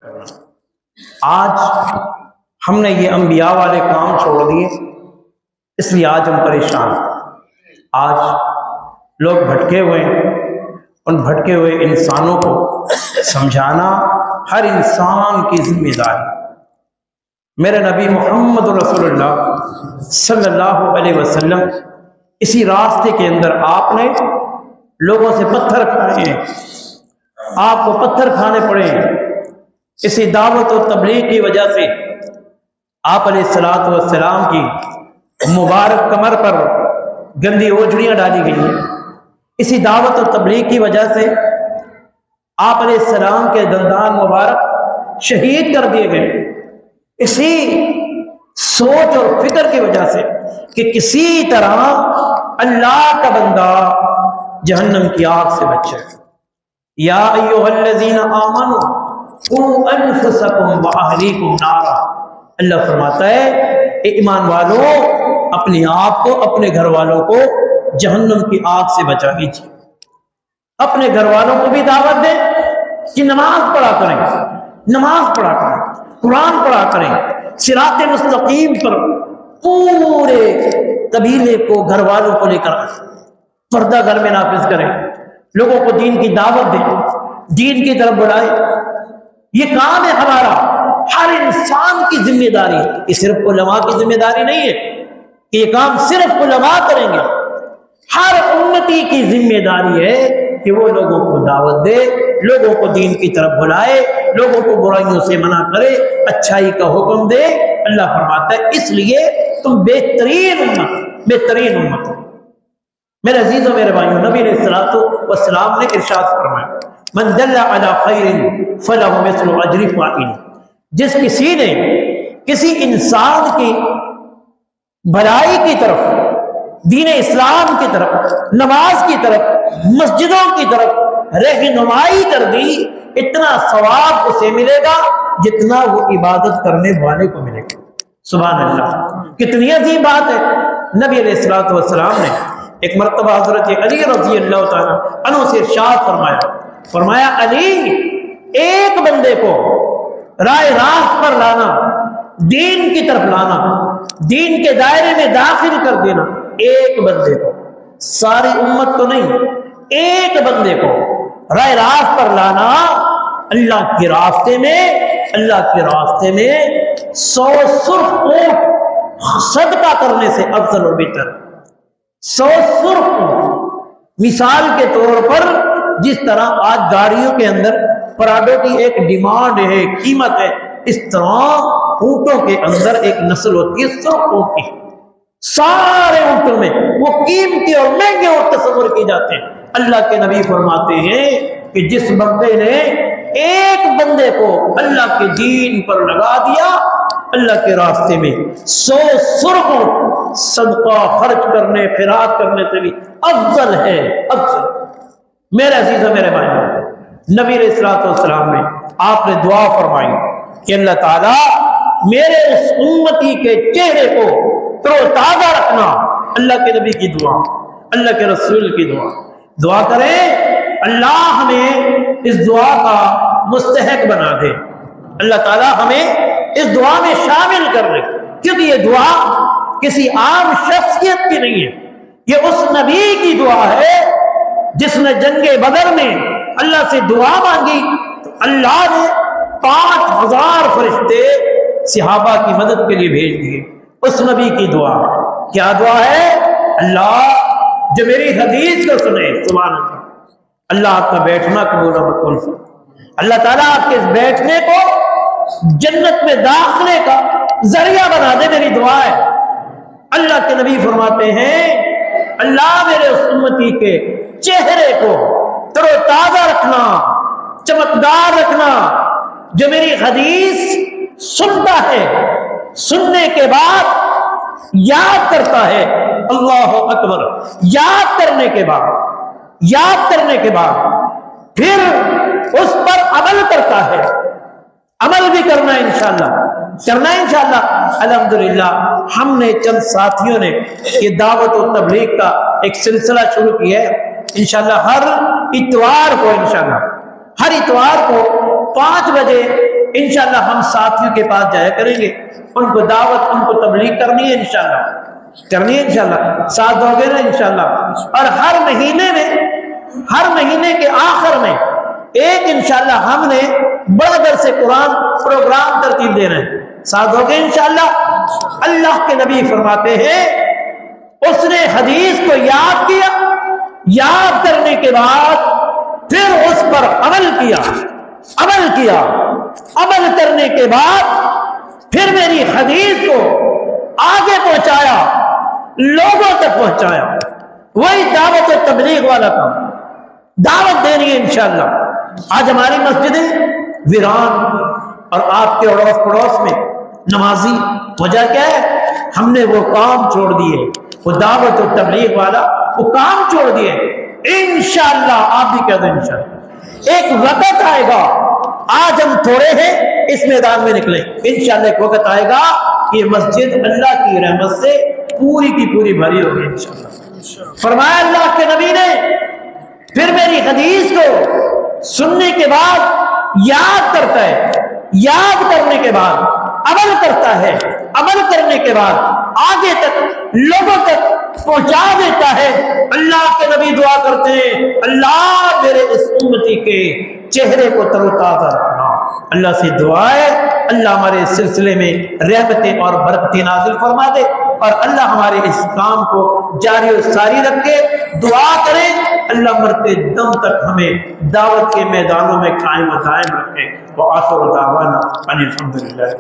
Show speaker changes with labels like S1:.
S1: آج ہم نے یہ انبیاء والے کام چھوڑ دیے، اس لیے آج ہم پریشان ہیں۔ آج لوگ بھٹکے ہوئے ہیں، ان بھٹکے ہوئے انسانوں کو سمجھانا ہر انسان کی ذمہ داری۔ میرے نبی محمد رسول اللہ صلی اللہ علیہ وسلم اسی راستے کے اندر آپ نے لوگوں سے پتھر کھائے ہیں، آپ کو پتھر کھانے پڑے ہیں۔ اسی دعوت و تبلیغ کی وجہ سے آپ علیہ الصلوۃ والسلام کی مبارک کمر پر گندی اوجڑیاں ڈالی گئی ہیں۔ اسی دعوت و تبلیغ کی وجہ سے آپ علیہ السلام کے دندان مبارک شہید کر دیے گئے۔ اسی سوچ اور فکر کی وجہ سے کہ کسی طرح اللہ کا بندہ جہنم کی آگ سے بچے۔ یا ایھا الذین آمنوا قوا انفسکم واہلیکم نارا، اللہ فرماتا ہے اے ایمان والوں، اپنے آپ کو اپنے گھر والوں کو جہنم کی آگ سے بچا لیجیے۔ اپنے گھر والوں کو بھی دعوت دیں کہ نماز پڑھا کریں، نماز پڑھا کریں، قرآن پڑھا کریں، صراط مستقیم پر پورے قبیلے کو، گھر والوں کو لے کر پردہ گھر میں نافذ کریں، لوگوں کو دین کی دعوت دیں، دین کی طرف بلائیں۔ یہ کام ہے ہمارا، ہر انسان کی ذمہ داری ہے۔ یہ صرف علماء کی ذمہ داری نہیں ہے کہ یہ کام صرف علماء کریں گے، ہر امتی کی ذمہ داری ہے کہ وہ لوگوں کو دعوت دے، لوگوں کو دین کی طرف بلائے، لوگوں کو برائیوں سے منع کرے، اچھائی کا حکم دے۔ اللہ فرماتا ہے اس لیے تم بہترین امت ہو۔ میرے عزیزوں، میرے بھائیوں، نبی علیہ الصلوۃ والسلام نے ارشاد فرمایا من دل علی خیر فلہ مثل اجر فاعل، جس کسی نے کسی انسان کی بھلائی کی طرف، دین اسلام کی طرف، نماز کی طرف، مسجدوں کی طرف رہنمائی کر دی، اتنا ثواب اسے ملے گا جتنا وہ عبادت کرنے والے کو ملے گا۔ سبحان اللہ، کتنی عظیم بات ہے۔ نبی علیہ الصلوۃ والسلام نے ایک مرتبہ حضرت علی رضی اللہ تعالیٰ عنہ سے ارشاد فرمایا علی، ایک بندے کو رائے راست پر لانا، دین کی طرف لانا، دین کے دائرے میں داخل کر دینا، ایک بندے کو، ساری امت کو نہیں، ایک بندے کو رائے راست پر لانا، اللہ کے راستے میں 100 سرخ اونٹ صدقہ کرنے سے افضل و بہتر۔ 100 سرخ اونٹ، مثال کے طور پر جس طرح آج گاڑیوں کے اندر پراڈو کی ایک ڈیمانڈ ہے، قیمت ہے، اس طرح اونٹوں کے اندر ایک نسل ہوتی ہے سرخ اونٹ کی۔ سارے اونٹوں میں وہ قیمتی اور مہنگے اونٹ تصور کیے جاتے ہیں۔ اللہ کے نبی فرماتے ہیں کہ جس بندے نے ایک بندے کو اللہ کے دین پر لگا دیا، اللہ کے راستے میں 100 سرخ اونٹ صدقہ خرچ کرنے، خیرات کرنے سے بھی افضل ہے، افضل۔ میرے عزیزوں، میرے بھائیوں، نبی علیہ الصلوۃ والسلام نے آپ نے دعا فرمائی کہ اللہ تعالیٰ میرے اس امتی کے چہرے کو تر و تازہ رکھنا۔ اللہ کے نبی کی دعا، اللہ کے رسول کی دعا کریں اللہ ہمیں اس دعا کا مستحق بنا دے، اللہ تعالیٰ ہمیں اس دعا میں شامل کر لے، کیونکہ یہ دعا کسی عام شخصیت کی نہیں ہے، یہ اس نبی کی دعا ہے جس نے جنگ بدر میں اللہ سے دعا مانگی تو اللہ نے 5000 فرشتے صحابہ کی مدد کے لیے بھیج دیے۔ اس نبی کی دعا، کیا دعا ہے؟ اللہ جو میری حدیث کو سنے، سبحان اللہ، اللہ آپ کا بیٹھنا قبول و مقبول فرمائے، اللہ تعالیٰ آپ کے اس بیٹھنے کو جنت میں داخلے کا ذریعہ بنا دے، میری دعا ہے۔ اللہ کے نبی فرماتے ہیں اللہ میرے اس امتی کے چہرے کو تر و تازہ رکھنا، چمکدار رکھنا، جو میری حدیث سنتا ہے، سننے کے بعد یاد کرتا ہے، اللہ اکبر، یاد کرنے کے بعد پھر اس پر عمل کرتا ہے، عمل بھی کرنا ہے انشاءاللہ۔ الحمدللہ ہم نے چند ساتھیوں نے یہ دعوت و تبلیغ کا ایک سلسلہ شروع کیا ہے۔ انشاءاللہ ہر اتوار کو 5 بجے انشاءاللہ ہم ساتھیوں کے پاس جایا کریں گے، ان کو دعوت، ان کو تبلیغ کرنی ہے انشاءاللہ، کرنی ہے انشاءاللہ، ساتھ دو گے نا انشاءاللہ۔ اور ہر مہینے کے آخر میں ایک انشاءاللہ ہم نے بڑا درس قرآن پروگرام ترتیب دینا ہے، ساتھ دو گے انشاءاللہ۔ اللہ کے نبی فرماتے ہیں اس نے حدیث کو یاد کیا، یاد کرنے کے بعد پھر اس پر عمل کیا، عمل کرنے کے بعد پھر میری حدیث کو آگے پہنچایا، لوگوں تک پہنچایا۔ وہی دعوت و تبلیغ والا کام، دعوت دینی ہے انشاءاللہ۔ آج ہماری مسجدیں ویران اور آپ کے اڑوس پڑوس میں نمازی، وجہ کیا ہے؟ ہم نے وہ کام چھوڑ دیے، وہ دعوت و تبلیغ والا وہ کام چھوڑ دیے۔ انشاءاللہ آپ بھی کہہ دیں انشاءاللہ ایک وقت آئے گا، آج ہم تھوڑے ہیں اس میدان میں نکلیں، انشاءاللہ ایک وقت آئے گا یہ مسجد اللہ کی رحمت سے پوری کی پوری بھری ہوگی انشاءاللہ۔ فرمایا اللہ کے نبی نے پھر میری حدیث کو سننے کے بعد یاد کرتا ہے، یاد کرنے کے بعد عمل کرتا ہے، عمل کرنے کے بعد آگے تک لوگوں تک پہنچا دیتا ہے۔ اللہ کے نبی دعا کرتے ہیں اللہ میرے اس امتی کے چہرے کو تر و تازہ رکھنا۔ اللہ سے دعا ہے اللہ ہمارے سلسلے میں رحمتیں اور برکتیں نازل فرما دے، اور اللہ ہمارے اس کام کو جاری و ساری رکھے۔ دعا کریں اللہ مرتے دم تک ہمیں دعوت کے میدانوں میں قائم و دائم رکھے۔ وآخر دعوانا ان الحمدللہ۔